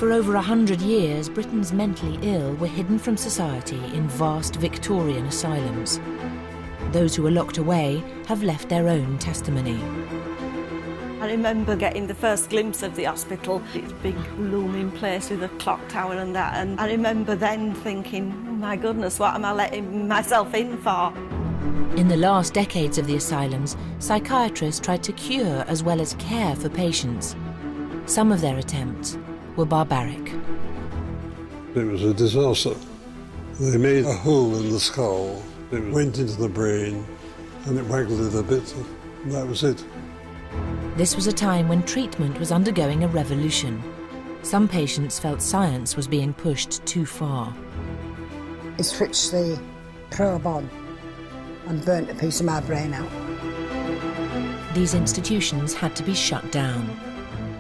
For over 100 years, Britain's mentally ill were hidden from society in vast Victorian asylums. Those who were locked away have left their own testimony. I remember getting the first glimpse of the hospital, this big looming place with a clock tower and that, and I remember then thinking, oh my goodness, what am I letting myself in for? In the last decades of the asylums, psychiatrists tried to cure as well as care for patients. Some of their attempts were barbaric. It was a disaster. They made a hole in the skull, it went into the brain, and it waggled it a bit, and that was it. This was a time when treatment was undergoing a revolution. Some patients felt science was being pushed too far. He switched the probe on and burnt a piece of my brain out. These institutions had to be shut down.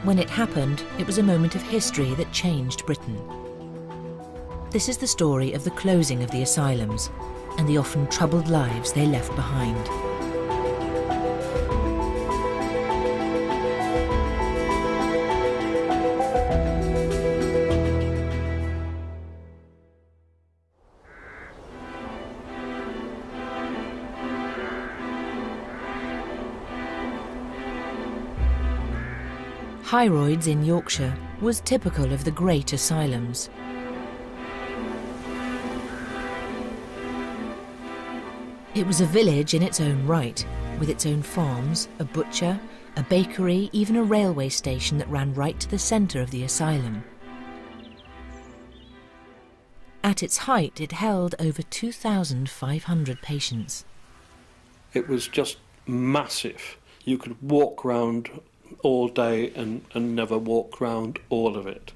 When it happened, it was a moment of history that changed Britain. This is the story of the closing of the asylums and the often troubled lives they left behind. Hyroids in Yorkshire was typical of the great asylums. It was a village in its own right, with its own farms, a butcher, a bakery, even a railway station that ran right to the centre of the asylum. At its height, it held over 2,500 patients. It was just massive. You could walk round all day and never walk round all of it.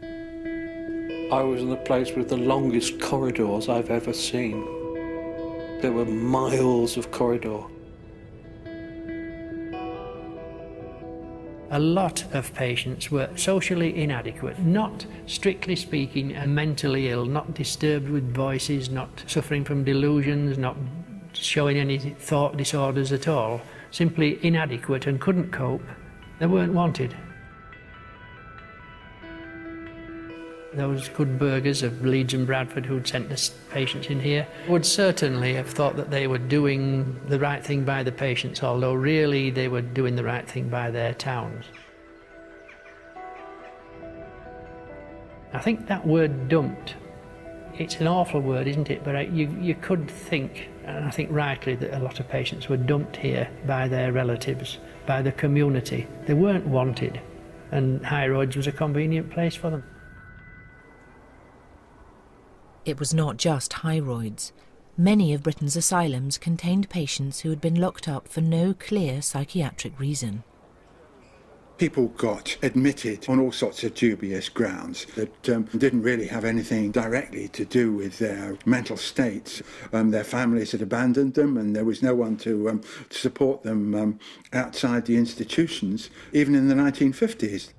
I was in the place with the longest corridors I've ever seen. There were miles of corridor. A lot of patients were socially inadequate, not strictly speaking mentally ill, not disturbed with voices, not suffering from delusions, not showing any thought disorders at all, simply inadequate and couldn't cope. They weren't wanted. Those good burghers of Leeds and Bradford who'd sent the patients in here would certainly have thought that they were doing the right thing by the patients, although really they were doing the right thing by their towns. I think that word dumped, it's an awful word, isn't it? But you could think, and I think rightly, that a lot of patients were dumped here by their relatives, by the community. They weren't wanted, and Hyroids was a convenient place for them. It was not just Hyroids. Many of Britain's asylums contained patients who had been locked up for no clear psychiatric reason. People got admitted on all sorts of dubious grounds that didn't really have anything directly to do with their mental states. Their families had abandoned them and there was no one to support them outside the institutions, even in the 1950s.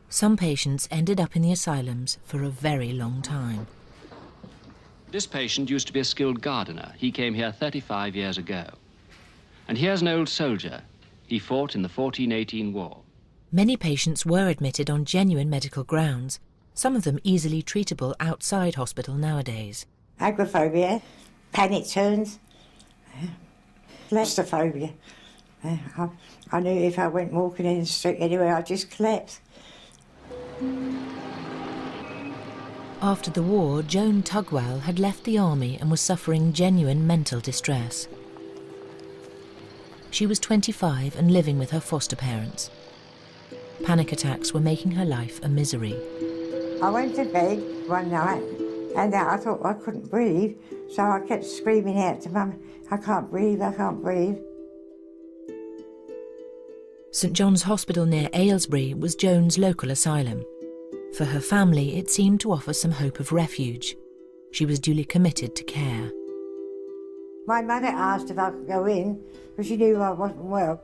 Some patients ended up in the asylums for a very long time. This patient used to be a skilled gardener. He came here 35 years ago. And here's an old soldier. He fought in the 1418 war. Many patients were admitted on genuine medical grounds, some of them easily treatable outside hospital nowadays. Agoraphobia, panic turns, claustrophobia. I knew if I went walking in the street anywhere, I'd just collapse. After the war, Joan Tugwell had left the army and was suffering genuine mental distress. She was 25 and living with her foster parents. Panic attacks were making her life a misery. I went to bed one night and I thought I couldn't breathe, so I kept screaming out to Mum, I can't breathe, I can't breathe. St John's Hospital near Aylesbury was Joan's local asylum. For her family, it seemed to offer some hope of refuge. She was duly committed to care. My mother asked if I could go in, but she knew I wasn't well.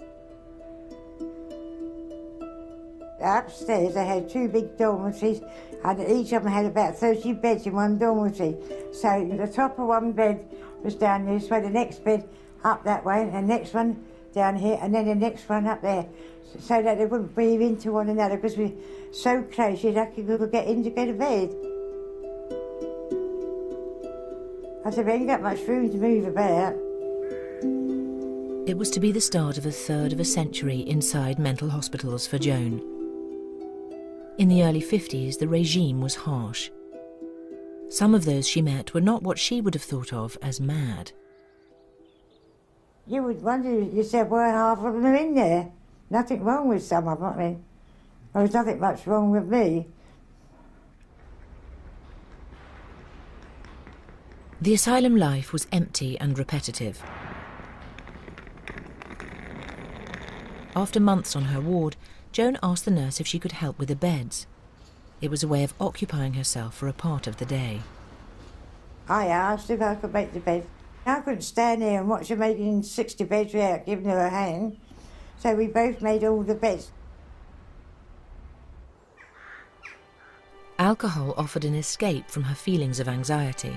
Upstairs they had two big dormitories and each of them had about 30 beds in one dormitory. So the top of one bed was down this way, the next bed up that way, and the next one down here, and then the next one up there, so that they wouldn't breathe into one another, because we're so close you'd have to get in to go to bed. I said, we ain't got much room to move about. It was to be the start of a third of a century inside mental hospitals for Joan. In the early 50s, the regime was harsh. Some of those she met were not what she would have thought of as mad. You would wonder yourself why half of them are in there. Nothing wrong with some of them, I mean. There was nothing much wrong with me. The asylum life was empty and repetitive. After months on her ward, Joan asked the nurse if she could help with the beds. It was a way of occupying herself for a part of the day. I asked if I could make the bed. I couldn't stand there and watch her making 60 beds without giving her a hand. So we both made all the beds. Alcohol offered an escape from her feelings of anxiety.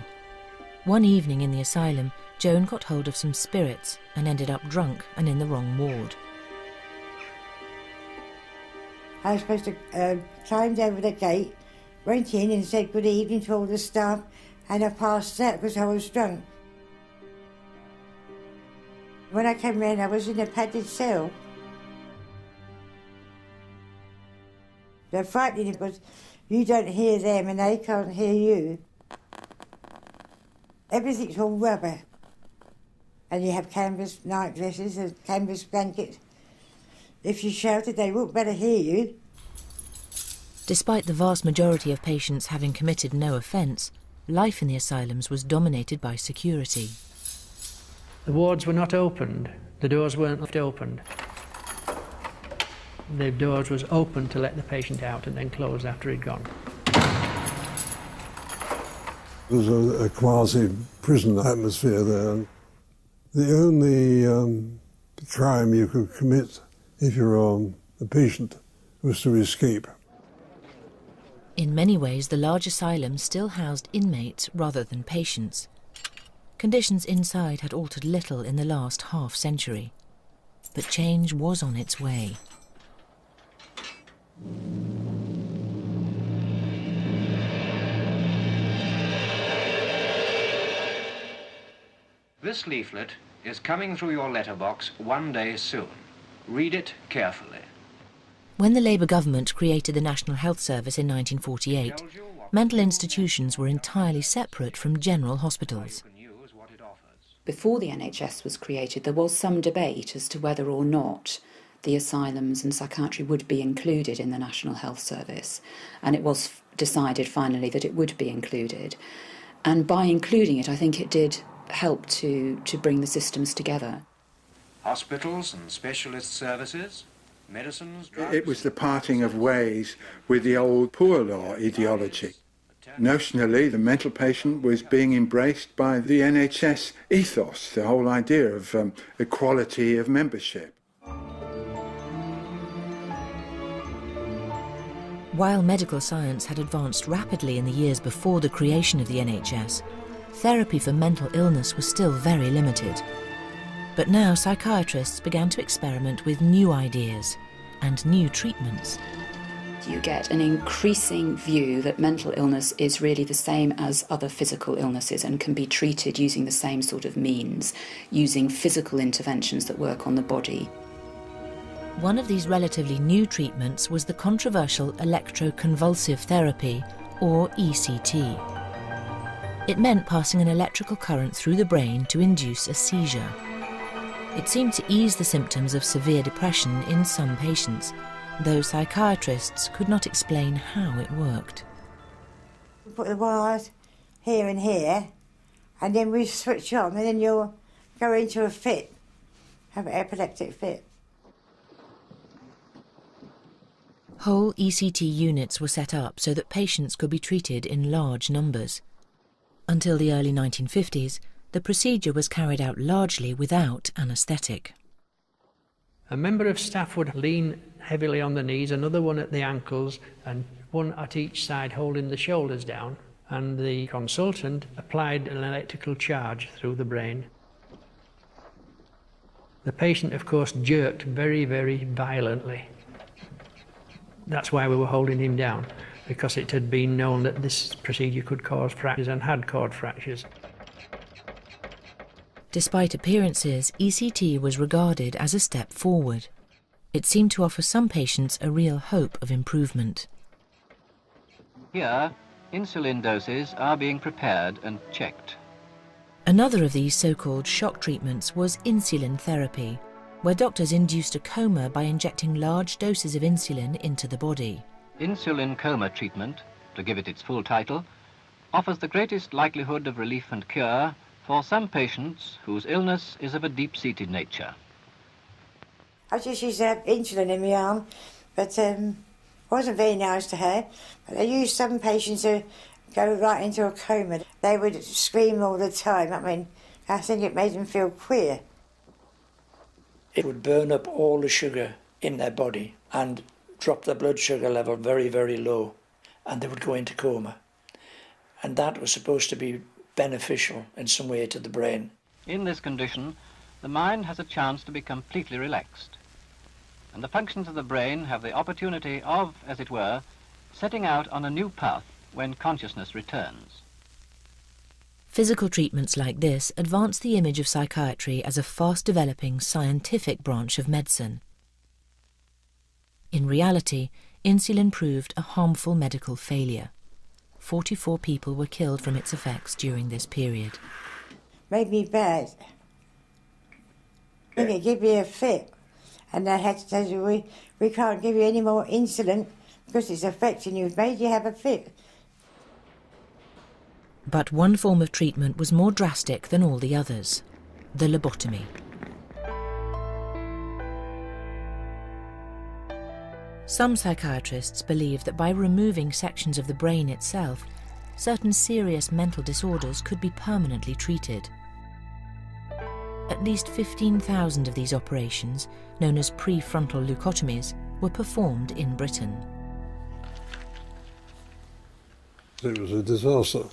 One evening in the asylum, Joan got hold of some spirits and ended up drunk and in the wrong ward. I was supposed to climb over the gate, went in and said good evening to all the staff, and I passed out because I was drunk. When I came round, I was in a padded cell. They're frightening because you don't hear them and they can't hear you. Everything's all rubber. And you have canvas night dresses and canvas blankets. If you shouted, they wouldn't better hear you. Despite the vast majority of patients having committed no offence, life in the asylums was dominated by security. The wards were not opened. The doors weren't left opened. The doors was open to let the patient out and then closed after he'd gone. There was a quasi-prison atmosphere there. The only crime you could commit if you were a patient was to escape. In many ways, the large asylum still housed inmates rather than patients. Conditions inside had altered little in the last half-century, but change was on its way. This leaflet is coming through your letterbox one day soon. Read it carefully. When the Labour government created the National Health Service in 1948, mental institutions were entirely separate from general hospitals. Before the NHS was created, there was some debate as to whether or not the asylums and psychiatry would be included in the National Health Service, and it was decided finally that it would be included. And by including it, I think it did help to bring the systems together. Hospitals and specialist services, medicines, drugs. It was the parting of ways with the old poor law ideology. Notionally, the mental patient was being embraced by the NHS ethos, the whole idea of equality of membership. While medical science had advanced rapidly in the years before the creation of the NHS, therapy for mental illness was still very limited. But now psychiatrists began to experiment with new ideas and new treatments. You get an increasing view that mental illness is really the same as other physical illnesses and can be treated using the same sort of means, using physical interventions that work on the body. One of these relatively new treatments was the controversial electroconvulsive therapy, or ECT. It meant passing an electrical current through the brain to induce a seizure. It seemed to ease the symptoms of severe depression in some patients, though psychiatrists could not explain how it worked. We put the wires here and here, and then we switch on, and then you'll go into a fit, have an epileptic fit. Whole ECT units were set up so that patients could be treated in large numbers. Until the early 1950s, the procedure was carried out largely without anaesthetic. A member of staff would lean heavily on the knees, another one at the ankles, and one at each side holding the shoulders down, and the consultant applied an electrical charge through the brain. The patient, of course, jerked very, very violently. That's why we were holding him down, because it had been known that this procedure could cause fractures and had caused fractures. Despite appearances, ECT was regarded as a step forward. It seemed to offer some patients a real hope of improvement. Here, insulin doses are being prepared and checked. Another of these so-called shock treatments was insulin therapy, where doctors induced a coma by injecting large doses of insulin into the body. Insulin coma treatment, to give it its full title, offers the greatest likelihood of relief and cure for some patients whose illness is of a deep-seated nature. I just used to have insulin in my arm, but it wasn't very nice to have. But I used some patients who go right into a coma. They would scream all the time. I mean, I think it made them feel queer. It would burn up all the sugar in their body and drop their blood sugar level very, very low, and they would go into coma. And that was supposed to be beneficial in some way to the brain. In this condition, the mind has a chance to be completely relaxed, and the functions of the brain have the opportunity of, as it were, setting out on a new path when consciousness returns. Physical treatments like this advance the image of psychiatry as a fast-developing scientific branch of medicine. In reality, insulin proved a harmful medical failure. 44 people were killed from its effects during this period. Made me bad. It gave me a fit, and they had to tell you, we can't give you any more insulin because it's affecting you. It's made you have a fit. But one form of treatment was more drastic than all the others: the lobotomy. Some psychiatrists believe that by removing sections of the brain itself, certain serious mental disorders could be permanently treated. At least 15,000 of these operations, known as prefrontal leucotomies, were performed in Britain. It was a disaster.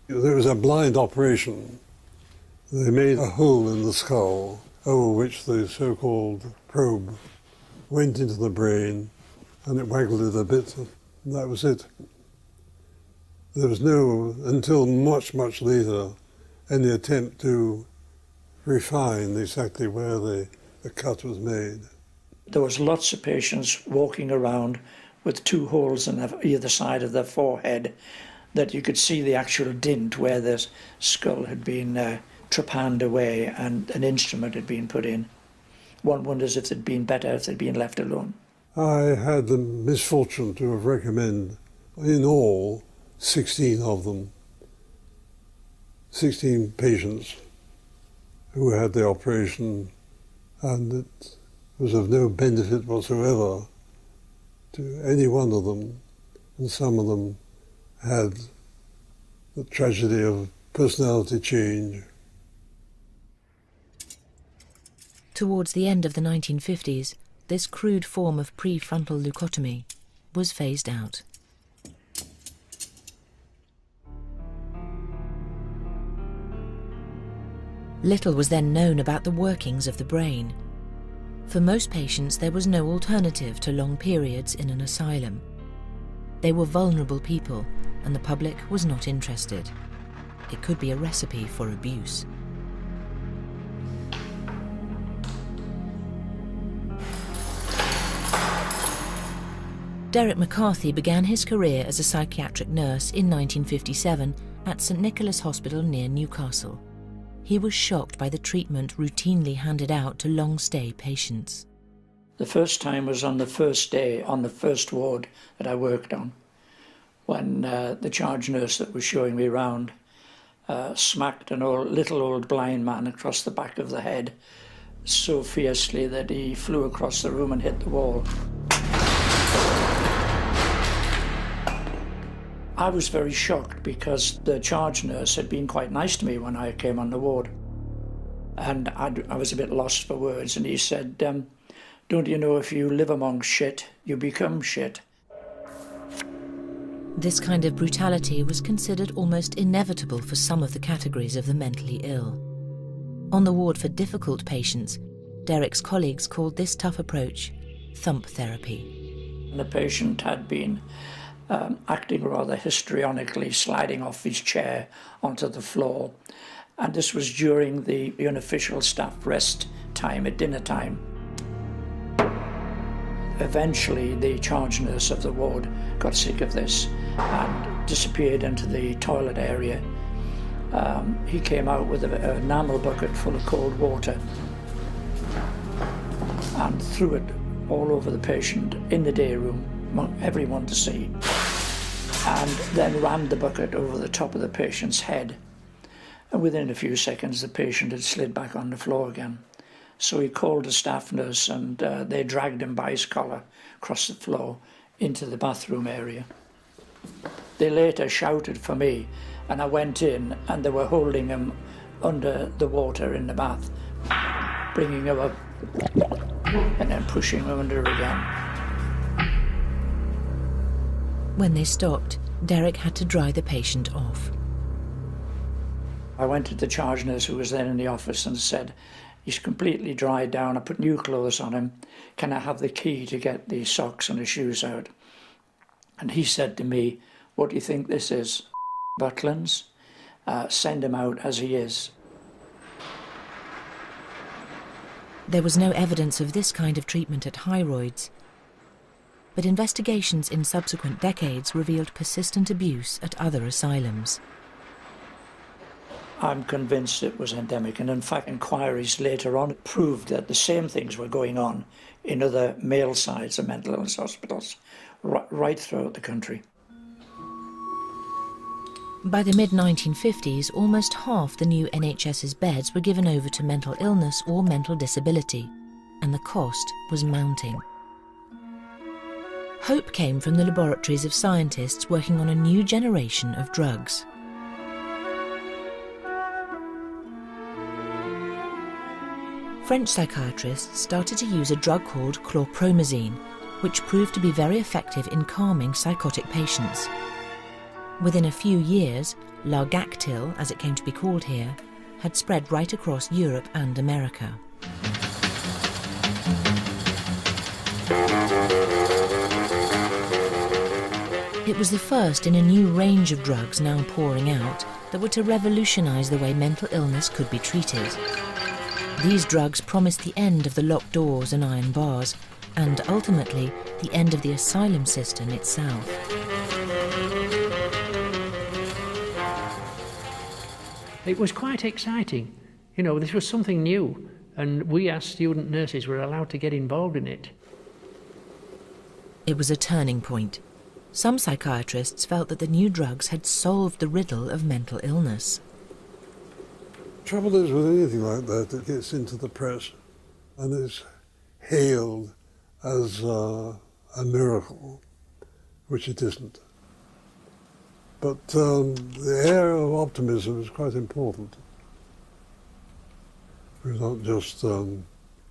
There was a blind operation. They made a hole in the skull over which the so-called probe went into the brain, and it waggled it a bit, and that was it. There was no, until much, much later, any attempt to refine exactly where the cut was made. There was lots of patients walking around with 2 holes on either side of their forehead that you could see the actual dint where the skull had been trepanned away and an instrument had been put in. One wonders if they'd been better if they'd been left alone. I had the misfortune to have recommended, in all, 16 of them, 16 patients who had the operation, and it was of no benefit whatsoever to any one of them, and some of them had the tragedy of personality change. Towards the end of the 1950s, this crude form of prefrontal leucotomy was phased out. Little was then known about the workings of the brain. For most patients, there was no alternative to long periods in an asylum. They were vulnerable people, and the public was not interested. It could be a recipe for abuse. Derek McCarthy began his career as a psychiatric nurse in 1957 at St Nicholas Hospital near Newcastle. He was shocked by the treatment routinely handed out to long-stay patients. The first time was on the first day on the first ward that I worked on, when the charge nurse that was showing me round smacked an little old blind man across the back of the head so fiercely that he flew across the room and hit the wall. I was very shocked because the charge nurse had been quite nice to me when I came on the ward. And I was a bit lost for words, and he said, don't you know if you live among shit, you become shit? This kind of brutality was considered almost inevitable for some of the categories of the mentally ill. On the ward for difficult patients, Derek's colleagues called this tough approach thump therapy. The patient had been acting rather histrionically, sliding off his chair onto the floor, and this was during the unofficial staff rest time at dinner time. Eventually the charge nurse of the ward got sick of this and disappeared into the toilet area. He came out with an enamel bucket full of cold water and threw it all over the patient in the day room, everyone to see, and then rammed the bucket over the top of the patient's head. And within a few seconds the patient had slid back on the floor again. So he called a staff nurse and they dragged him by his collar across the floor into the bathroom area. They later shouted for me, and I went in and they were holding him under the water in the bath, bringing him up and then pushing him under again. When they stopped, Derek had to dry the patient off. I went to the charge nurse who was then in the office and said, "He's completely dried down. I put new clothes on him. Can I have the key to get the socks and the shoes out?" And he said to me, "What do you think this is? Butlins? Send him out as he is." There was no evidence of this kind of treatment at Hyroids, but investigations in subsequent decades revealed persistent abuse at other asylums. I'm convinced it was endemic, and in fact inquiries later on proved that the same things were going on in other male sides of mental illness hospitals right throughout the country. By the mid-1950s, almost half the new NHS's beds were given over to mental illness or mental disability, and the cost was mounting. Hope came from the laboratories of scientists working on a new generation of drugs. French psychiatrists started to use a drug called chlorpromazine, which proved to be very effective in calming psychotic patients. Within a few years, Largactil, as it came to be called here, had spread right across Europe and America. It was the first in a new range of drugs now pouring out that were to revolutionise the way mental illness could be treated. These drugs promised the end of the locked doors and iron bars, and ultimately the end of the asylum system itself. It was quite exciting. You know, this was something new, and we as student nurses were allowed to get involved in it. It was a turning point. Some psychiatrists felt that the new drugs had solved the riddle of mental illness. Trouble is with anything like that, it gets into the press and is hailed as a miracle, which it isn't. But the air of optimism is quite important. We're not just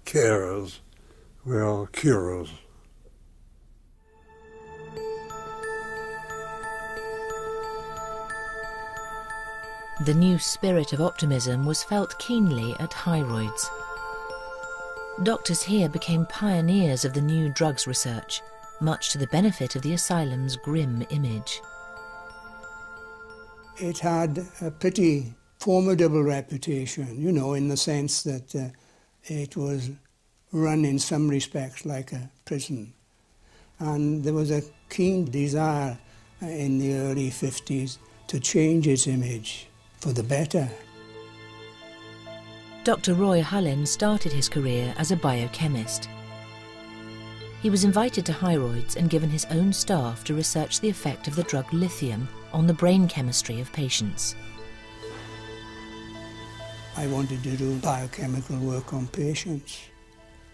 carers, we are curers. The new spirit of optimism was felt keenly at Hyroids. Doctors here became pioneers of the new drugs research, much to the benefit of the asylum's grim image. It had a pretty formidable reputation, you know, in the sense that it was run in some respects like a prison. And there was a keen desire in the early 50s to change its image for the better. Dr. Roy Hullin started his career as a biochemist. He was invited to Hyroids and given his own staff to research the effect of the drug lithium on the brain chemistry of patients. I wanted to do biochemical work on patients,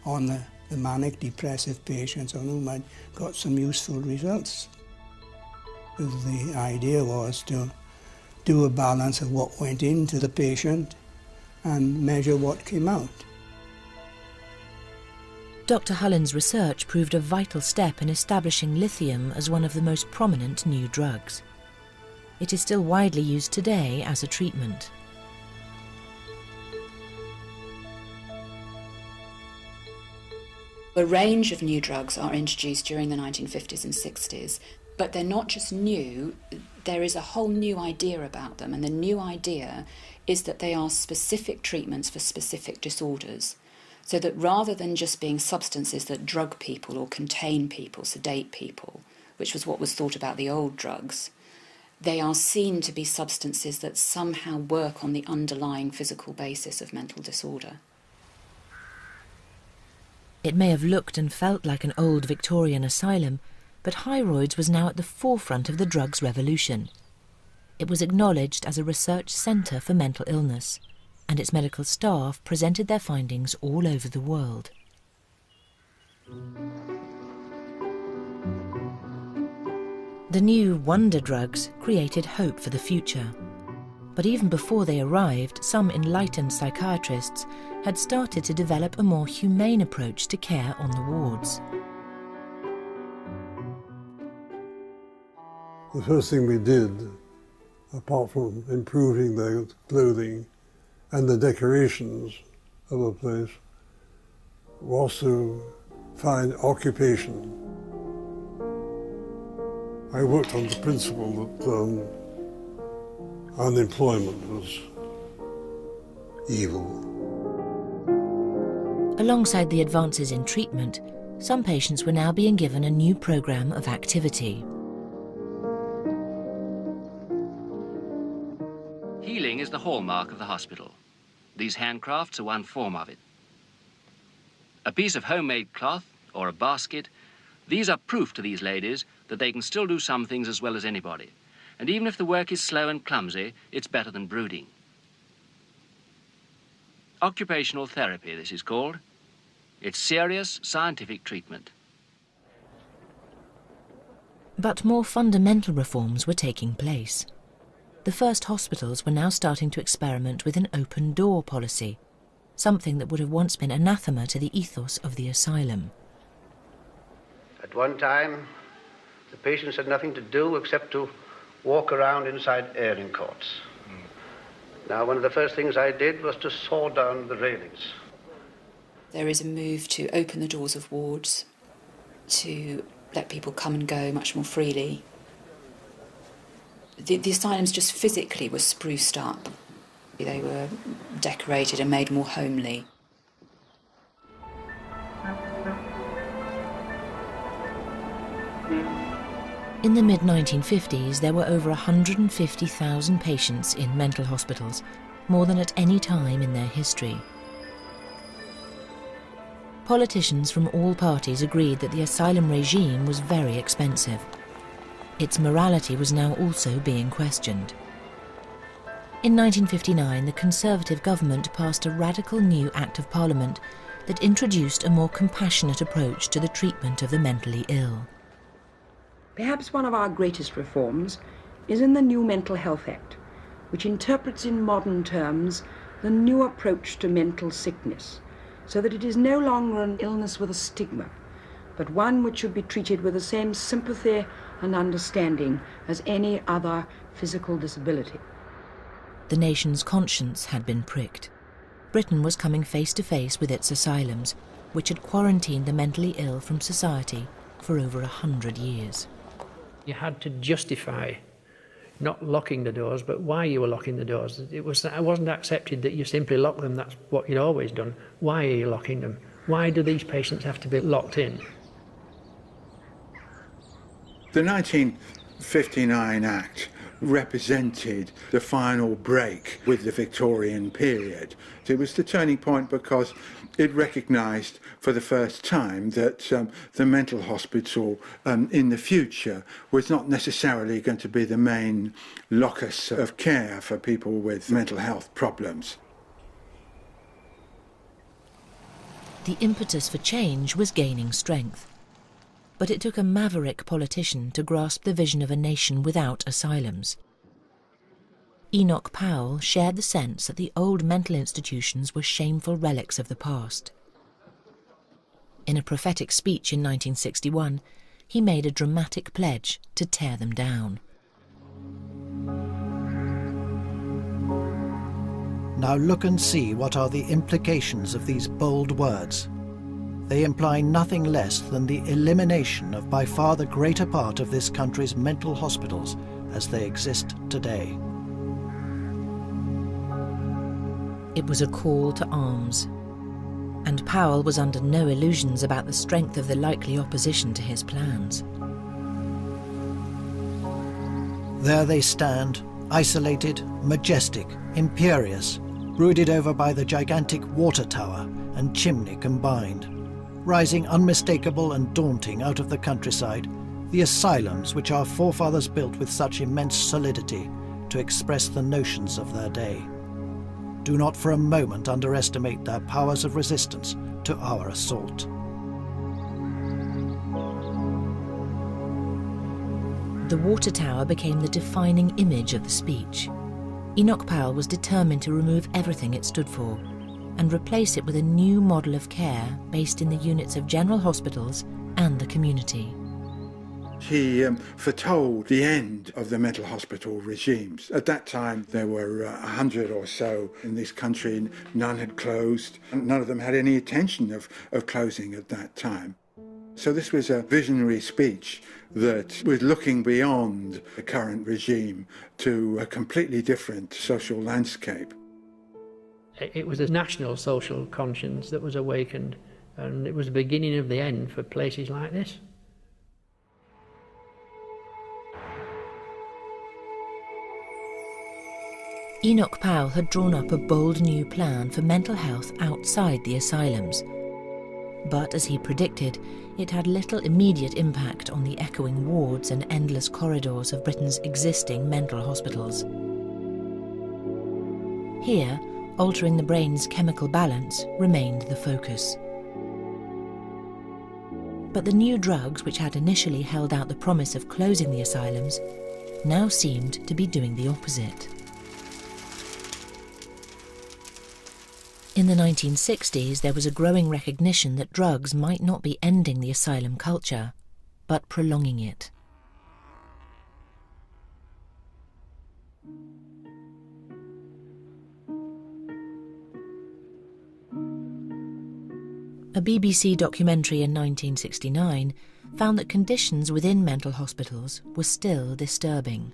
on the manic depressive patients on whom I'd got some useful results. The idea was to do a balance of what went into the patient and measure what came out. Dr. Hullin's research proved a vital step in establishing lithium as one of the most prominent new drugs. It is still widely used today as a treatment. A range of new drugs are introduced during the 1950s and 60s, but they're not just new, there is a whole new idea about them, and the new idea is that they are specific treatments for specific disorders. So that rather than just being substances that drug people or contain people, sedate people, which was what was thought about the old drugs, they are seen to be substances that somehow work on the underlying physical basis of mental disorder. It may have looked and felt like an old Victorian asylum, but Hyroids was now at the forefront of the drugs revolution. It was acknowledged as a research centre for mental illness, and its medical staff presented their findings all over the world. The new wonder drugs created hope for the future. But even before they arrived, some enlightened psychiatrists had started to develop a more humane approach to care on the wards. The first thing we did, apart from improving their clothing and the decorations of the place, was to find occupation. I worked on the principle that unemployment was evil. Alongside the advances in treatment, some patients were now being given a new programme of activity. Healing is the hallmark of the hospital. These handcrafts are one form of it. A piece of homemade cloth or a basket, these are proof to these ladies that they can still do some things as well as anybody. And even if the work is slow and clumsy, it's better than brooding. Occupational therapy, this is called. It's serious scientific treatment. But more fundamental reforms were taking place. The first hospitals were now starting to experiment with an open-door policy, something that would have once been anathema to the ethos of the asylum. At one time, the patients had nothing to do except to walk around inside airing courts. Now, one of the first things I did was to saw down the railings. There is a move to open the doors of wards, to let people come and go much more freely. The asylums just physically were spruced up. They were decorated and made more homely. In the mid-1950s, there were over 150,000 patients in mental hospitals, more than at any time in their history. Politicians from all parties agreed that the asylum regime was very expensive. Its morality was now also being questioned. In 1959, the Conservative government passed a radical new Act of Parliament that introduced a more compassionate approach to the treatment of the mentally ill. Perhaps one of our greatest reforms is in the new Mental Health Act, which interprets in modern terms the new approach to mental sickness, so that it is no longer an illness with a stigma, but one which should be treated with the same sympathy and understanding as any other physical disability. The nation's conscience had been pricked. Britain was coming face to face with its asylums, which had quarantined the mentally ill from society for over 100 years. You had to justify not locking the doors, but why you were locking the doors. It wasn't accepted that you simply lock them, that's what you'd always done. Why are you locking them? Why do these patients have to be locked in? The 1959 Act represented the final break with the Victorian period. It was the turning point because it recognised for the first time that the mental hospital in the future was not necessarily going to be the main locus of care for people with mental health problems. The impetus for change was gaining strength. But it took a maverick politician to grasp the vision of a nation without asylums. Enoch Powell shared the sense that the old mental institutions were shameful relics of the past. In a prophetic speech in 1961, he made a dramatic pledge to tear them down. Now look and see what are the implications of these bold words. they imply nothing less than the elimination of by far the greater part of this country's mental hospitals as they exist today. It was a call to arms, and Powell was under no illusions about the strength of the likely opposition to his plans. There they stand, isolated, majestic, imperious, brooded over by the gigantic water tower and chimney combined. Rising unmistakable and daunting out of the countryside, the asylums which our forefathers built with such immense solidity to express the notions of their day. Do not for a moment underestimate their powers of resistance to our assault. The water tower became the defining image of the speech. Enoch Powell was determined to remove everything it stood for and replace it with a new model of care based in the units of general hospitals and the community. He foretold the end of the mental hospital regimes. At that time, there were 100 or so in this country. None had closed. None of them had any intention of closing at that time. So this was a visionary speech that was looking beyond the current regime to a completely different social landscape. It was a national social conscience that was awakened, and it was the beginning of the end for places like this. Enoch Powell had drawn up a bold new plan for mental health outside the asylums. But as he predicted, it had little immediate impact on the echoing wards and endless corridors of Britain's existing mental hospitals. Here, altering the brain's chemical balance remained the focus. But the new drugs which had initially held out the promise of closing the asylums now seemed to be doing the opposite. In the 1960s, there was a growing recognition that drugs might not be ending the asylum culture, but prolonging it. A BBC documentary in 1969 found that conditions within mental hospitals were still disturbing.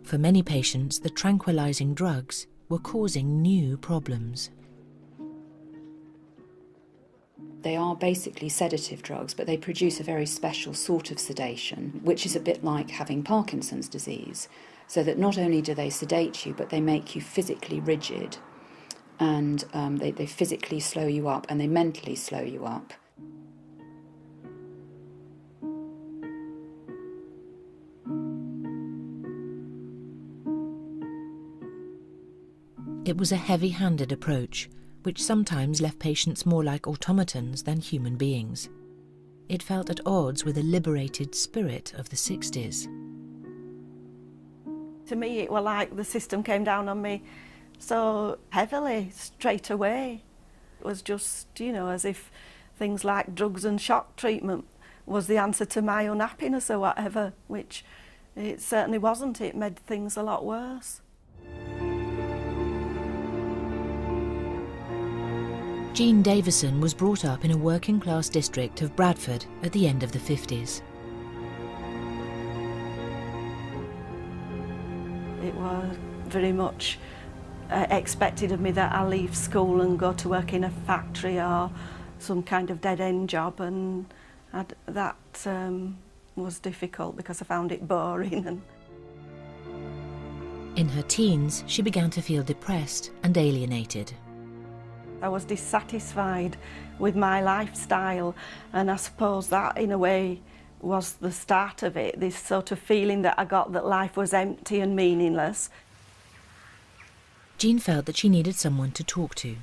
For many patients, the tranquilizing drugs were causing new problems. They are basically sedative drugs, but they produce a very special sort of sedation, which is a bit like having Parkinson's disease. So that not only do they sedate you, but they make you physically rigid, and they physically slow you up, and they mentally slow you up. It was a heavy-handed approach, which sometimes left patients more like automatons than human beings. It felt at odds with the liberated spirit of the 60s. To me, it was like the system came down on me so heavily, straight away. It was just, you know, as if things like drugs and shock treatment was the answer to my unhappiness or whatever, which it certainly wasn't. It made things a lot worse. Jean Davison was brought up in a working-class district of Bradford at the end of the 50s. It was very much expected of me that I leave school and go to work in a factory or some kind of dead-end job, and that was difficult because I found it boring. And in her teens, she began to feel depressed and alienated. I was dissatisfied with my lifestyle, and I suppose that in a way was the start of it, this sort of feeling that I got that life was empty and meaningless. Jean felt that she needed someone to talk to.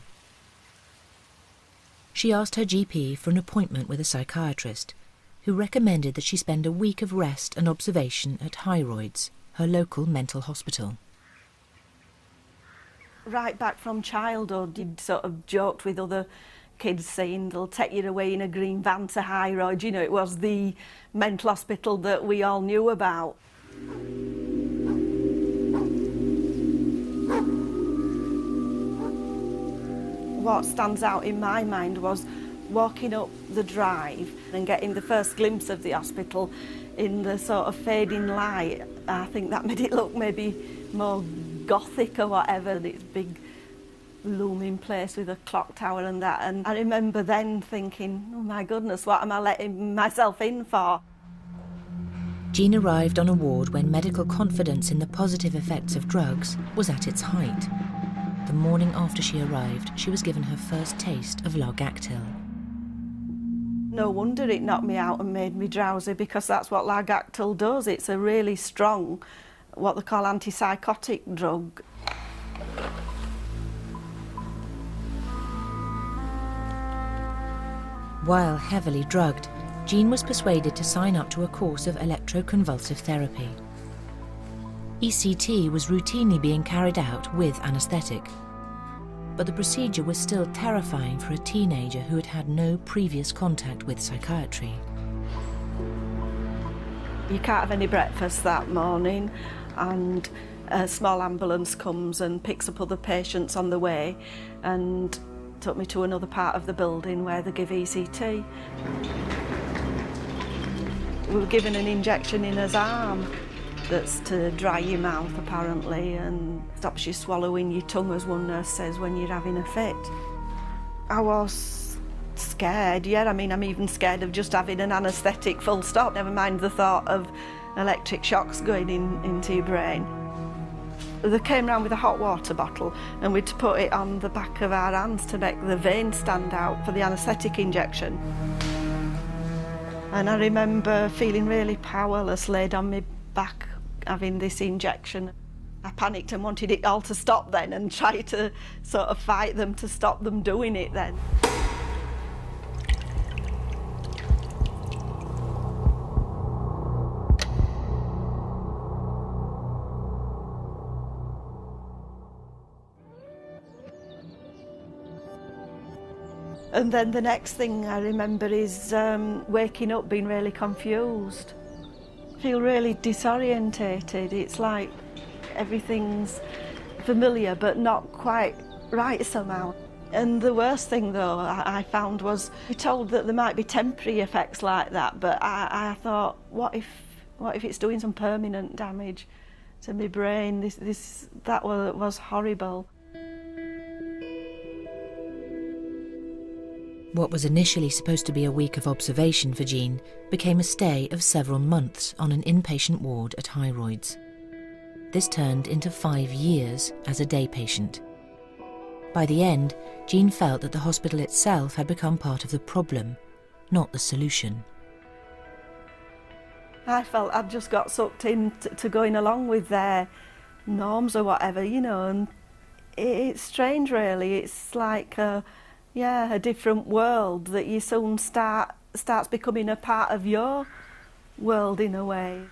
She asked her GP for an appointment with a psychiatrist, who recommended that she spend a week of rest and observation at Hyroids, her local mental hospital. Right back from childhood, you'd sort of joked with other kids saying they'll take you away in a green van to Hyroids. You know, it was the mental hospital that we all knew about. what stands out in my mind was walking up the drive and getting the first glimpse of the hospital in the sort of fading light. I think that made it look maybe more gothic or whatever, this big looming place with a clock tower and that. And I remember then thinking, oh my goodness, what am I letting myself in for? Jean arrived on a ward when medical confidence in the positive effects of drugs was at its height. The morning after she arrived, she was given her first taste of Largactil. No wonder it knocked me out and made me drowsy, because that's what Largactil does. It's a really strong, what they call antipsychotic drug. While heavily drugged, Jean was persuaded to sign up to a course of electroconvulsive therapy. ECT was routinely being carried out with anaesthetic, but the procedure was still terrifying for a teenager who had had no previous contact with psychiatry. You can't have any breakfast that morning, and a small ambulance comes and picks up other patients on the way and took me to another part of the building where they give ECT. We were given an injection in his arm that's to dry your mouth apparently and stops you swallowing your tongue, as one nurse says, when you're having a fit. I was scared, yeah. I mean, I'm even scared of just having an anaesthetic full stop, never mind the thought of electric shocks going into your brain. They came round with a hot water bottle and we'd put it on the back of our hands to make the veins stand out for the anaesthetic injection. And I remember feeling really powerless, laid on my back, having this injection. I panicked and wanted it all to stop then and tried to sort of fight them to stop them doing it then. And then the next thing I remember is waking up being really confused. I feel really disorientated. It's like everything's familiar but not quite right somehow. And the worst thing though I found was we were told that there might be temporary effects like that, but I thought, what if it's doing some permanent damage to my brain? That was horrible. What was initially supposed to be a week of observation for Jean became a stay of several months on an inpatient ward at Hyroids. This turned into 5 years as a day patient. By the end, Jean felt that the hospital itself had become part of the problem, not the solution. I felt I'd just got sucked in to going along with their norms or whatever, you know, and it's strange really. It's like a different world that you soon starts becoming a part of your world in a way.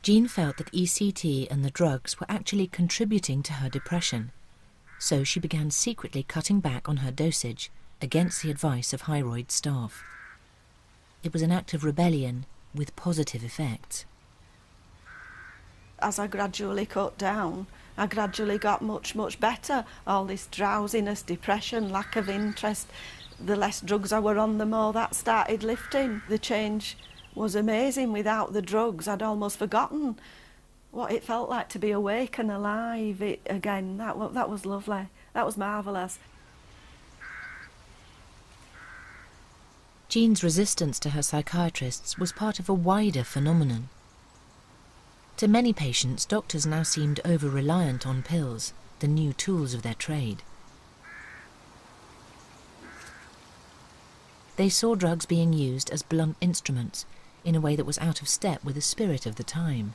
Jean felt that ECT and the drugs were actually contributing to her depression, so she began secretly cutting back on her dosage against the advice of Hyroid staff. It was an act of rebellion with positive effects. As I gradually cut down, I gradually got much, much better. All this drowsiness, depression, lack of interest, the less drugs I were on, the more that started lifting. The change was amazing. Without the drugs, I'd almost forgotten what it felt like to be awake and alive again. That was lovely. That was marvellous. Jean's resistance to her psychiatrists was part of a wider phenomenon. To many patients, doctors now seemed over-reliant on pills, the new tools of their trade. They saw drugs being used as blunt instruments in a way that was out of step with the spirit of the time.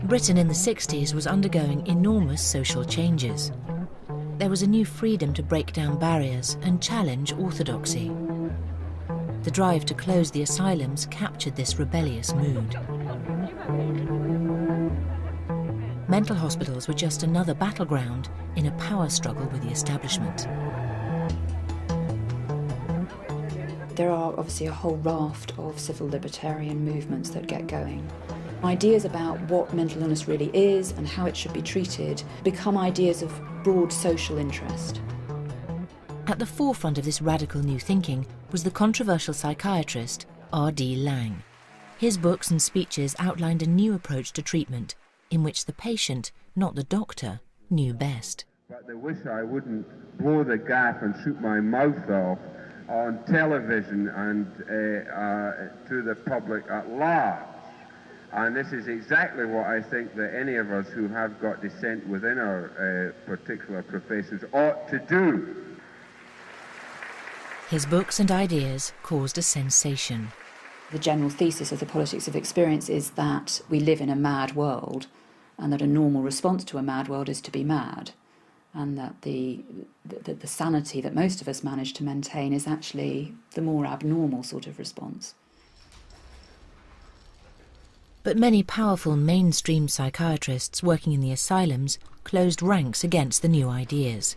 Britain in the 60s was undergoing enormous social changes. There was a new freedom to break down barriers and challenge orthodoxy. The drive to close the asylums captured this rebellious mood. Mental hospitals were just another battleground in a power struggle with the establishment. There are obviously a whole raft of civil libertarian movements that get going. Ideas about what mental illness really is and how it should be treated become ideas of broad social interest. At the forefront of this radical new thinking was the controversial psychiatrist R.D. Laing. His books and speeches outlined a new approach to treatment, in which the patient, not the doctor, knew best. But they wish I wouldn't blow the gaff and shoot my mouth off on television and to the public at large. And this is exactly what I think that any of us who have got dissent within our particular professions ought to do. His books and ideas caused a sensation. The general thesis of the politics of experience is that we live in a mad world and that a normal response to a mad world is to be mad, and that the sanity that most of us manage to maintain is actually the more abnormal sort of response. But many powerful mainstream psychiatrists working in the asylums closed ranks against the new ideas.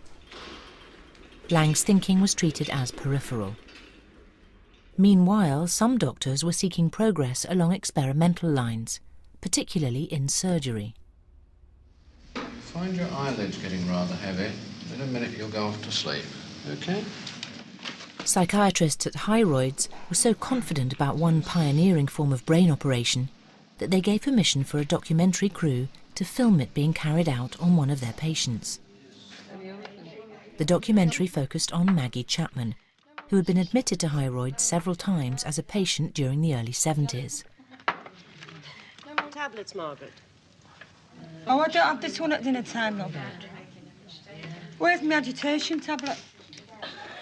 Laing's thinking was treated as peripheral. Meanwhile, some doctors were seeking progress along experimental lines, particularly in surgery. Find your eyelids getting rather heavy. In a minute you'll go off to sleep, OK? Psychiatrists at Hyroids were so confident about one pioneering form of brain operation that they gave permission for a documentary crew to film it being carried out on one of their patients. The documentary focused on Maggie Chapman, who had been admitted to Hyroids several times as a patient during the early 70s. No more tablets, Margaret. Oh, I don't have this one at dinner time, Robert. Where's my agitation tablet?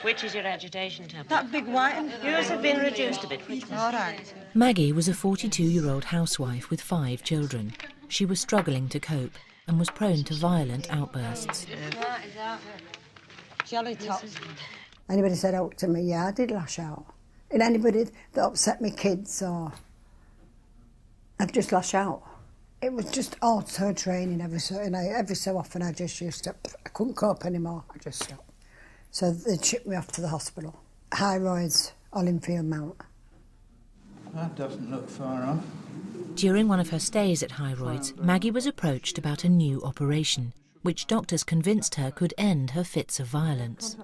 Which is your agitation tablet? That big white one. Yours have been reduced a bit. All right. Maggie was a 42-year-old housewife with 5 children. She was struggling to cope and was prone to violent outbursts. Jelly tops. Anybody said out to me, yeah, I did lash out. And anybody that upset me kids or I'd just lash out. It was just auto training every so often. I just used to, I couldn't cope anymore. I just stopped. So they shipped me off to the hospital. Hyroids, Olinfield Mount. That doesn't look far off. During one of her stays at Hyroids, Maggie was approached about a new operation, which doctors convinced her could end her fits of violence.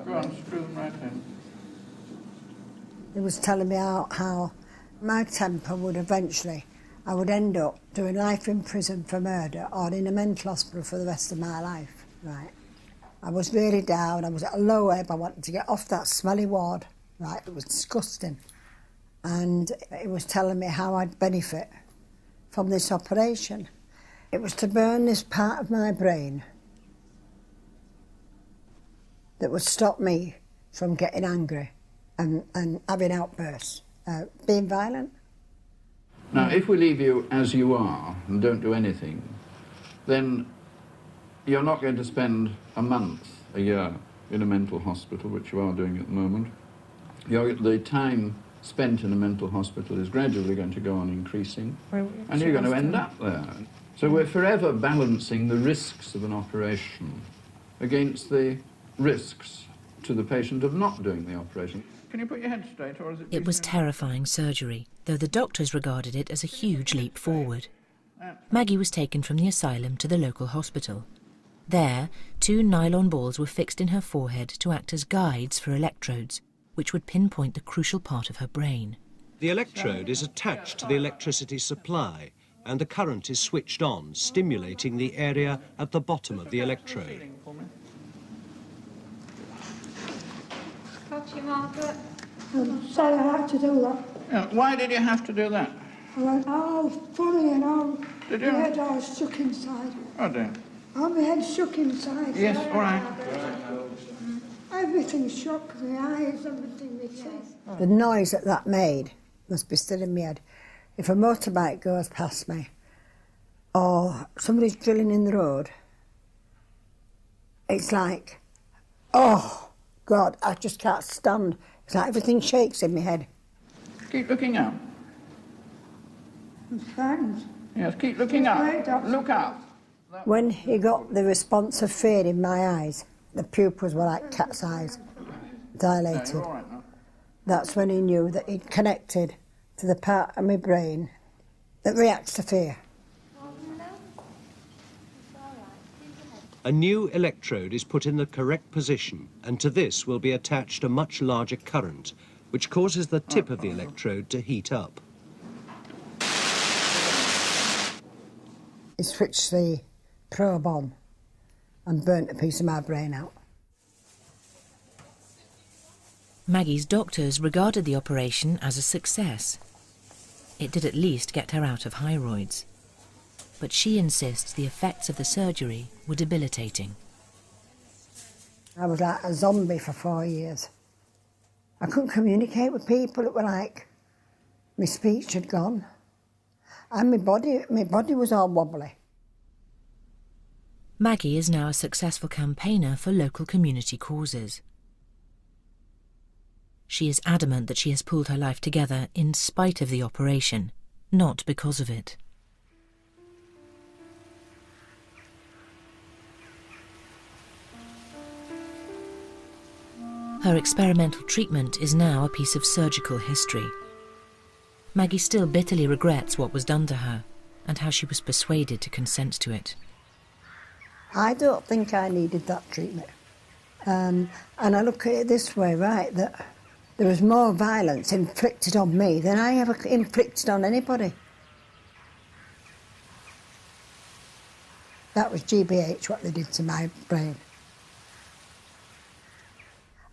Go on, screw them right in. It was telling me how my temper would eventually, I would end up doing life in prison for murder or in a mental hospital for the rest of my life, right? I was really down, I was at a low ebb, I wanted to get off that smelly ward, right? It was disgusting. And it was telling me how I'd benefit from this operation. It was to burn this part of my brain that would stop me from getting angry and having outbursts, being violent. Now, if we leave you as you are and don't do anything, then you're not going to spend a month, a year in a mental hospital, which you are doing at the moment. The time spent in a mental hospital is gradually going to go on increasing, and you're going to end up there. So we're forever balancing the risks of an operation against the risks to the patient of not doing the operation. Can you put your head straight, or is it... It was terrifying surgery, though the doctors regarded it as a huge leap forward. Maggie was taken from the asylum to the local hospital. There, 2 nylon balls were fixed in her forehead to act as guides for electrodes, which would pinpoint the crucial part of her brain. The electrode is attached to the electricity supply, and the current is switched on, stimulating the area at the bottom of the electrode. Got you, Margaret. I'm sorry I had to do that. Yeah, why did you have to do that? I went, oh, funny, and all. Did you? My head all shook inside. Oh, dear. Oh, my head shook inside. Yes, all right. Everything shook, the eyes, everything, my face. The noise that made must be still in my head. If a motorbike goes past me, or somebody's drilling in the road, it's like, oh, God, I just can't stand. It's like everything shakes in my head. Keep looking up. I'm frightened. Yes, keep looking up. Look up. When he got the response of fear in my eyes, the pupils were like cat's eyes, dilated. No, you're all right now. That's when he knew that he'd connected to the part of my brain that reacts to fear. A new electrode is put in the correct position, and to this will be attached a much larger current, which causes the tip of the electrode to heat up. He switched the probe on and burnt a piece of my brain out. Maggie's doctors regarded the operation as a success. It did at least get her out of hyroids. But she insists the effects of the surgery were debilitating. I was like a zombie for 4 years. I couldn't communicate with people. It was like my speech had gone. And my body was all wobbly. Maggie is now a successful campaigner for local community causes. She is adamant that she has pulled her life together in spite of the operation, not because of it. Her experimental treatment is now a piece of surgical history. Maggie still bitterly regrets what was done to her and how she was persuaded to consent to it. I don't think I needed that treatment. And I look at it this way, right, that there was more violence inflicted on me than I ever inflicted on anybody. That was GBH, what they did to my brain.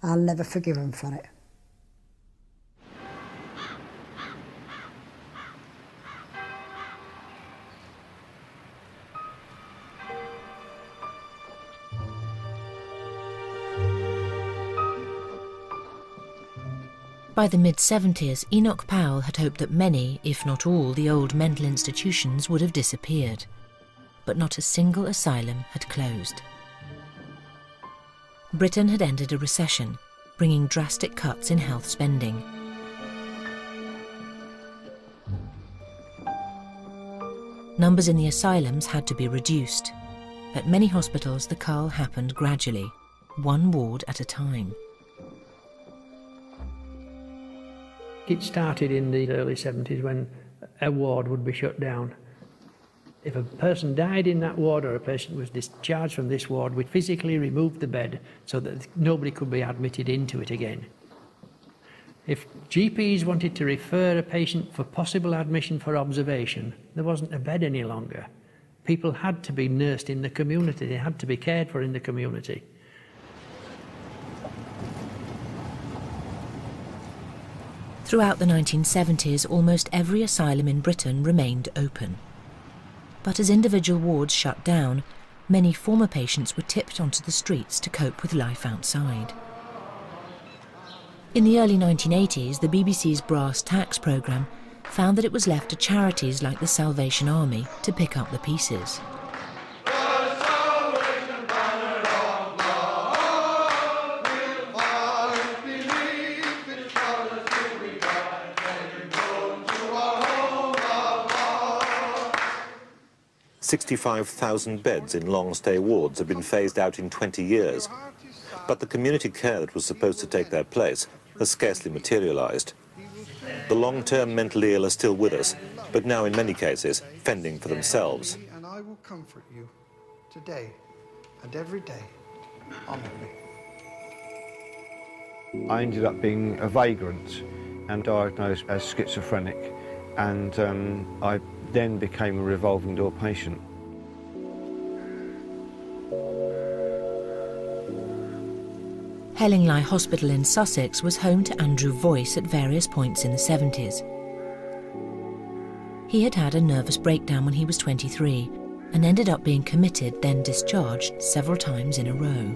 I'll never forgive them for it. By the mid-70s, Enoch Powell had hoped that many, if not all, the old mental institutions would have disappeared. But not a single asylum had closed. Britain had entered a recession, bringing drastic cuts in health spending. Numbers in the asylums had to be reduced. At many hospitals, the cull happened gradually, one ward at a time. It started in the early 70s when a ward would be shut down. If a person died in that ward or a patient was discharged from this ward, we physically removed the bed so that nobody could be admitted into it again. If GPs wanted to refer a patient for possible admission for observation, there wasn't a bed any longer. People had to be nursed in the community, they had to be cared for in the community. Throughout the 1970s, almost every asylum in Britain remained open. But as individual wards shut down, many former patients were tipped onto the streets to cope with life outside. In the early 1980s, the BBC's Brass Tacks programme found that it was left to charities like the Salvation Army to pick up the pieces. $65,000 beds in long-stay wards have been phased out in 20 years. But the community care that was supposed to take their place has scarcely materialised. The long-term mentally ill are still with us, but now in many cases fending for themselves. And I will comfort you today and every day. Honour me. I ended up being a vagrant and diagnosed as schizophrenic, and I then became a revolving door patient. Hellingley Hospital in Sussex was home to Andrew Voice at various points in the 70s. He had had a nervous breakdown when he was 23 and ended up being committed, then discharged several times in a row.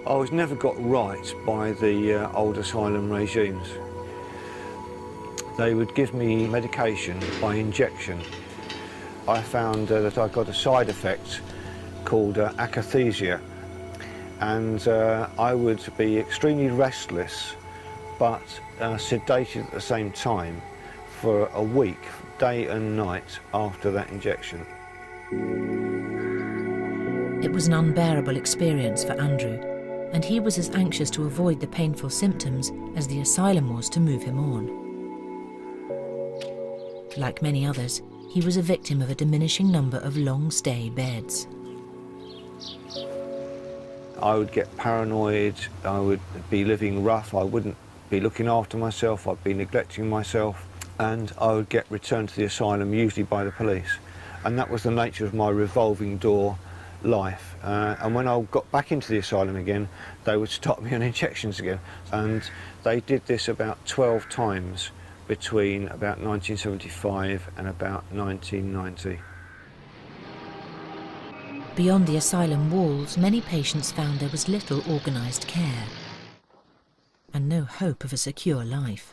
I was never got right by the old asylum regimes. They would give me medication by injection. I found that I got a side effect called akathisia, and I would be extremely restless but sedated at the same time for a week, day and night, after that injection. It was an unbearable experience for Andrew, and he was as anxious to avoid the painful symptoms as the asylum was to move him on. like many others, he was a victim of a diminishing number of long-stay beds. I would get paranoid, I would be living rough, I wouldn't be looking after myself, I'd be neglecting myself, and I would get returned to the asylum, usually by the police. And that was the nature of my revolving door life. And when I got back into the asylum again, they would stop me on injections again. And they did this about 12 times between about 1975 and about 1990. Beyond the asylum walls, many patients found there was little organised care and no hope of a secure life.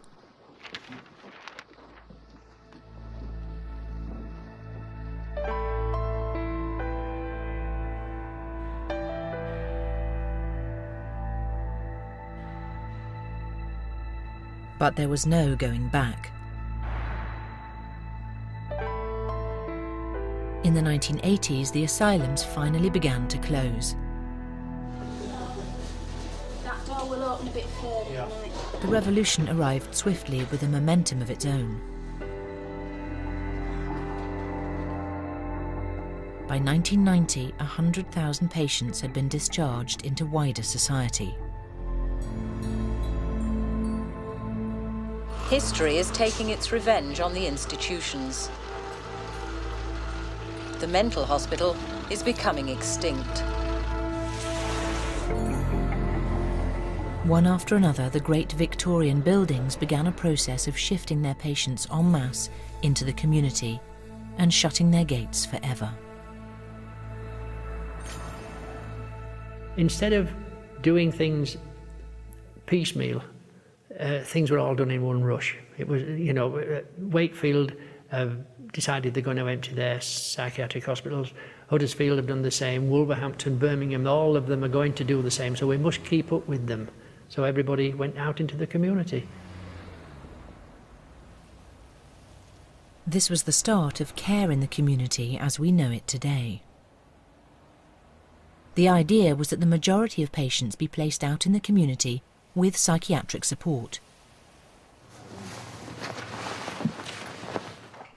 But there was no going back. In the 1980s, the asylums finally began to close. That door will open a bit further tonight. The revolution arrived swiftly with a momentum of its own. By 1990, 100,000 patients had been discharged into wider society. History is taking its revenge on the institutions. The mental hospital is becoming extinct. One after another, the great Victorian buildings began a process of shifting their patients en masse into the community and shutting their gates forever. Instead of doing things piecemeal, things were all done in one rush. It was, you know, Wakefield decided they're going to empty their psychiatric hospitals. Huddersfield have done the same. Wolverhampton, Birmingham, all of them are going to do the same. So we must keep up with them. So everybody went out into the community. This was the start of care in the community as we know it today. The idea was that the majority of patients be placed out in the community with psychiatric support.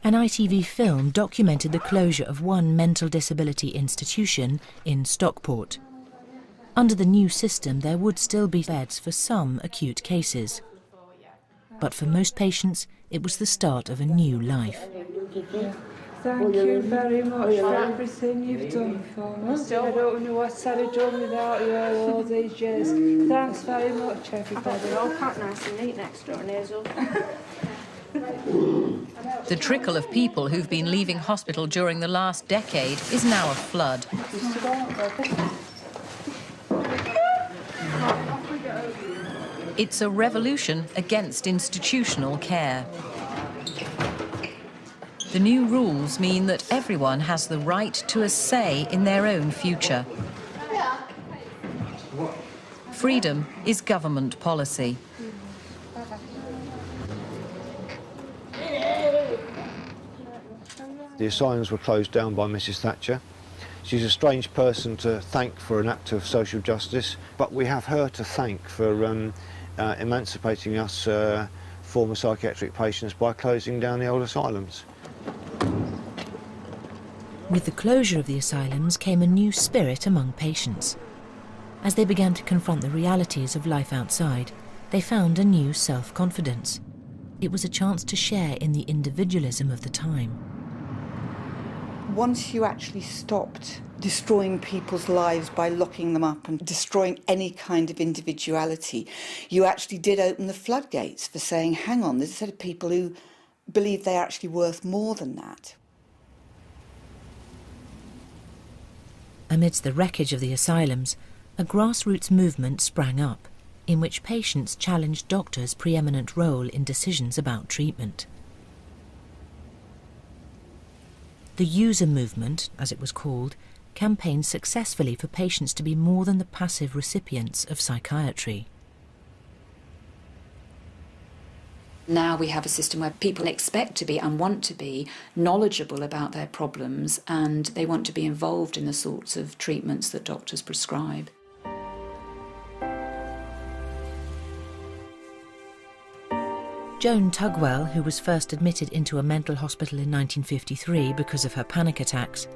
An ITV film documented the closure of one mental disability institution in Stockport. Under the new system, there would still be beds for some acute cases. But for most patients, it was the start of a new life. Thank you very much for everything you've done for us. I don't know what I'd have done without you all these years. Thanks very much, everybody. They're all packed nice and neat next door, Hazel. The trickle of people who've been leaving hospital during the last decade is now a flood. It's a revolution against institutional care. The new rules mean that everyone has the right to a say in their own future. Freedom is government policy. The asylums were closed down by Mrs. Thatcher. She's a strange person to thank for an act of social justice, but we have her to thank for emancipating us former psychiatric patients by closing down the old asylums. With the closure of the asylums came a new spirit among patients. As they began to confront the realities of life outside, they found a new self-confidence. It was a chance to share in the individualism of the time. Once you actually stopped destroying people's lives by locking them up and destroying any kind of individuality, you actually did open the floodgates for saying, hang on, there's a set of people who believe they're actually worth more than that. Amidst the wreckage of the asylums, a grassroots movement sprang up, in which patients challenged doctors' preeminent role in decisions about treatment. The user movement, as it was called, campaigned successfully for patients to be more than the passive recipients of psychiatry. Now we have a system where people expect to be and want to be knowledgeable about their problems, and they want to be involved in the sorts of treatments that doctors prescribe. Joan Tugwell, who was first admitted into a mental hospital in 1953 because of her panic attacks,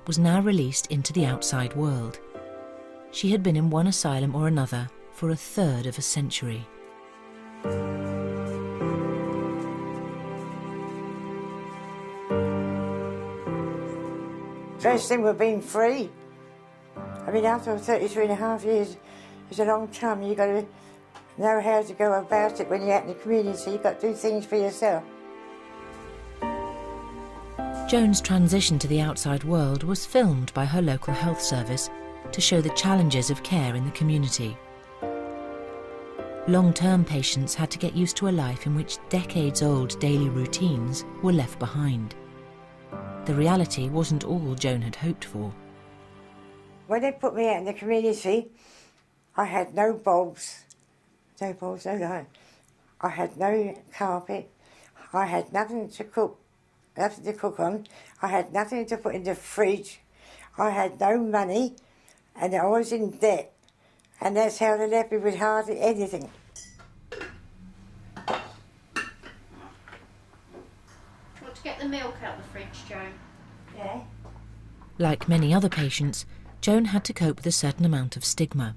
was now released into the outside world. She had been in one asylum or another for a third of a century. Best thing with being free. I mean, after 33.5 years, it's a long time. You've got to know how to go about it when you're out in the community. You've got to do things for yourself. Joan's transition to the outside world was filmed by her local health service to show the challenges of care in the community. Long-term patients had to get used to a life in which decades-old daily routines were left behind. The reality wasn't all Joan had hoped for. When they put me out in the community, I had no bulbs. No bulbs, no light. I had no carpet. I had nothing to cook on. I had nothing to put in the fridge. I had no money, and I was in debt. And that's how they left me with hardly anything. Want to get the milk out of the fridge, Joan? Yeah. Like many other patients, Joan had to cope with a certain amount of stigma.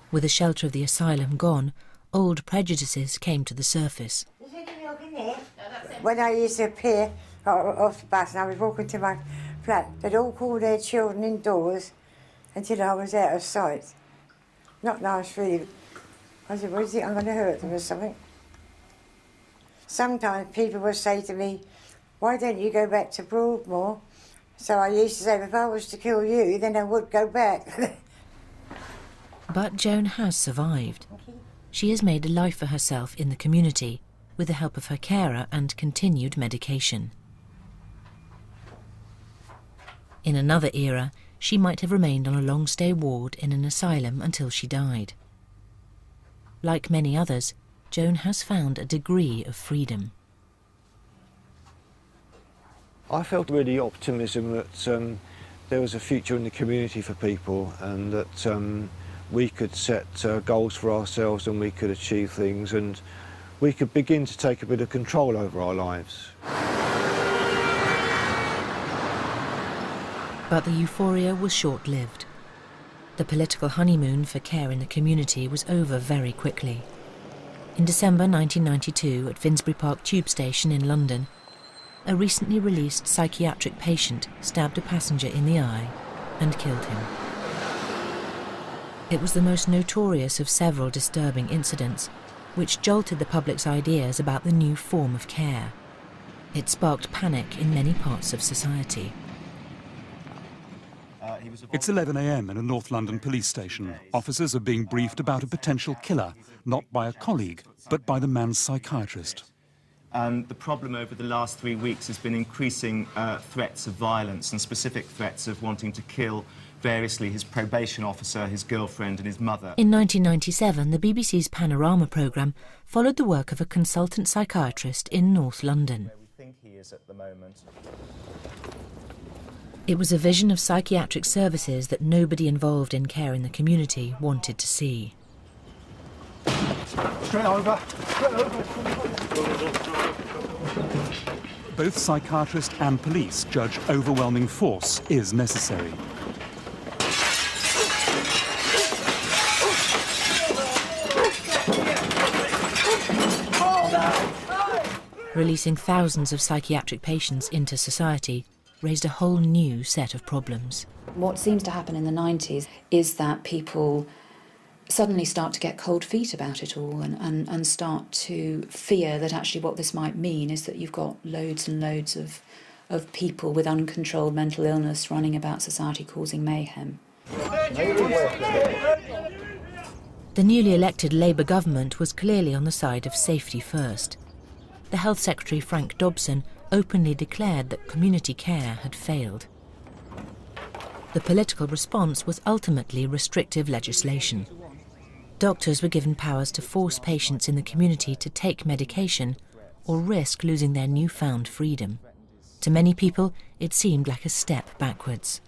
With the shelter of the asylum gone, old prejudices came to the surface. Is there any milk in there? No, that's it. When I used to appear off the bus and I was walking to my flat, they'd all call their children indoors until I was out of sight. Not nice, really. I said, what is it, I'm going to hurt them or something? Sometimes people would say to me, why don't you go back to Broadmoor? So I used to say, if I was to kill you, then I would go back. But Joan has survived. She has made a life for herself in the community with the help of her carer and continued medication. In another era, she might have remained on a long-stay ward in an asylum until she died. Like many others, Joan has found a degree of freedom. I felt really optimism that there was a future in the community for people, and that we could set goals for ourselves and we could achieve things, and we could begin to take a bit of control over our lives. But the euphoria was short-lived. The political honeymoon for care in the community was over very quickly. In December 1992, at Finsbury Park Tube Station in London, a recently released psychiatric patient stabbed a passenger in the eye and killed him. It was the most notorious of several disturbing incidents, which jolted the public's ideas about the new form of care. It sparked panic in many parts of society. It's 11 a.m. in a North London police station. Officers are being briefed about a potential killer, not by a colleague, but by the man's psychiatrist. The problem over the last 3 weeks has been increasing threats of violence and specific threats of wanting to kill variously his probation officer, his girlfriend and his mother. In 1997, the BBC's Panorama programme followed the work of a consultant psychiatrist in North London. Where we think he is at the moment. It was a vision of psychiatric services that nobody involved in care in the community wanted to see. Straight over. Both psychiatrists and police judge overwhelming force is necessary. Releasing thousands of psychiatric patients into society raised a whole new set of problems. What seems to happen in the 90s is that people suddenly start to get cold feet about it all and start to fear that actually what this might mean is that you've got loads and loads of people with uncontrolled mental illness running about society causing mayhem. The newly elected Labour government was clearly on the side of safety first. The Health Secretary, Frank Dobson, openly declared that community care had failed. The political response was ultimately restrictive legislation. Doctors were given powers to force patients in the community to take medication or risk losing their newfound freedom. To many people, it seemed like a step backwards.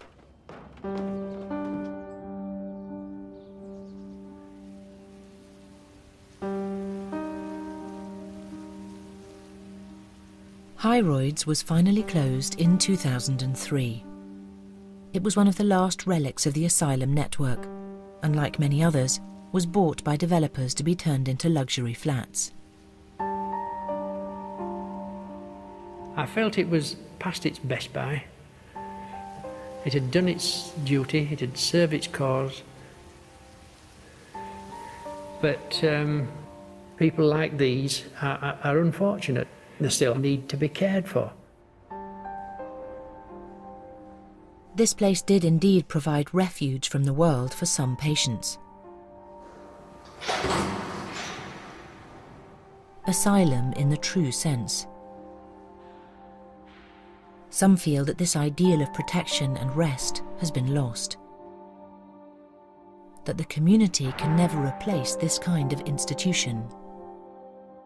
Hyroids was finally closed in 2003. It was one of the last relics of the asylum network, and like many others, was bought by developers to be turned into luxury flats. I felt it was past its best by. It had done its duty, it had served its cause. But people like these are unfortunate. They still need to be cared for. This place did indeed provide refuge from the world for some patients. Asylum in the true sense. Some feel that this ideal of protection and rest has been lost. That the community can never replace this kind of institution.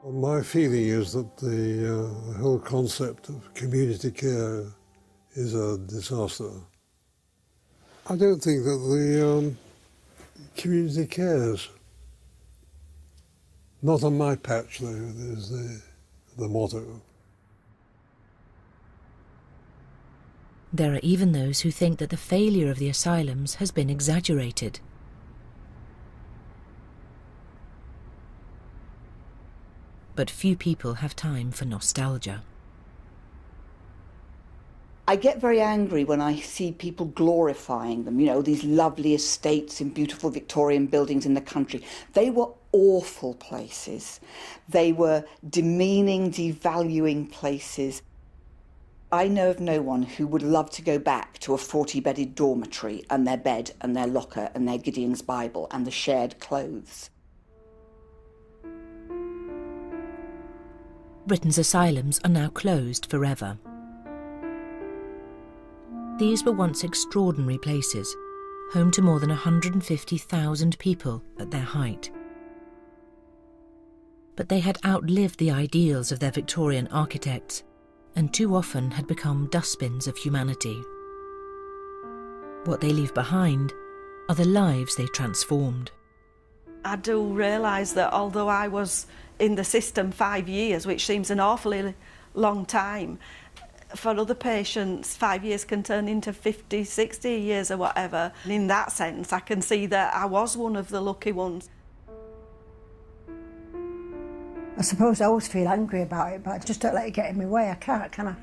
Well, my feeling is that the whole concept of community care is a disaster. I don't think that the community cares. Not on my patch, though, is the motto. There are even those who think that the failure of the asylums has been exaggerated. But few people have time for nostalgia. I get very angry when I see people glorifying them, you know, these lovely estates in beautiful Victorian buildings in the country. They were awful places. They were demeaning, devaluing places. I know of no one who would love to go back to a 40-bedded dormitory and their bed and their locker and their Gideon's Bible and the shared clothes. Britain's asylums are now closed forever. These were once extraordinary places, home to more than 150,000 people at their height. But they had outlived the ideals of their Victorian architects, and too often had become dustbins of humanity. What they leave behind are the lives they transformed. I do realise that although I was in the system 5 years, which seems an awfully long time, for other patients 5 years can turn into 50, 60 years or whatever. And in that sense, I can see that I was one of the lucky ones. I suppose I always feel angry about it, but I just don't let it get in my way. I can't, can I?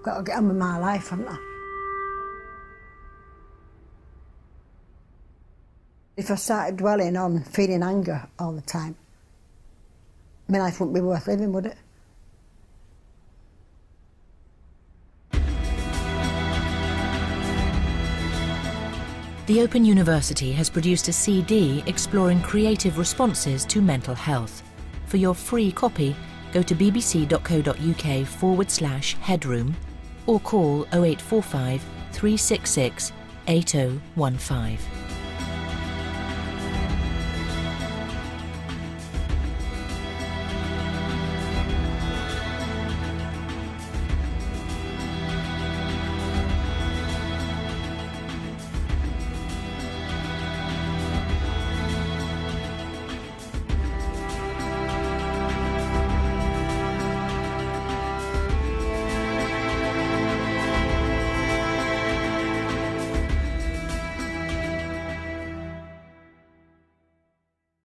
Got to get on with my life, haven't I? If I started dwelling on feeling anger all the time, my life wouldn't be worth living, would it? The Open University has produced a CD exploring creative responses to mental health. For your free copy, go to bbc.co.uk/headroom or call 0845 366 8015.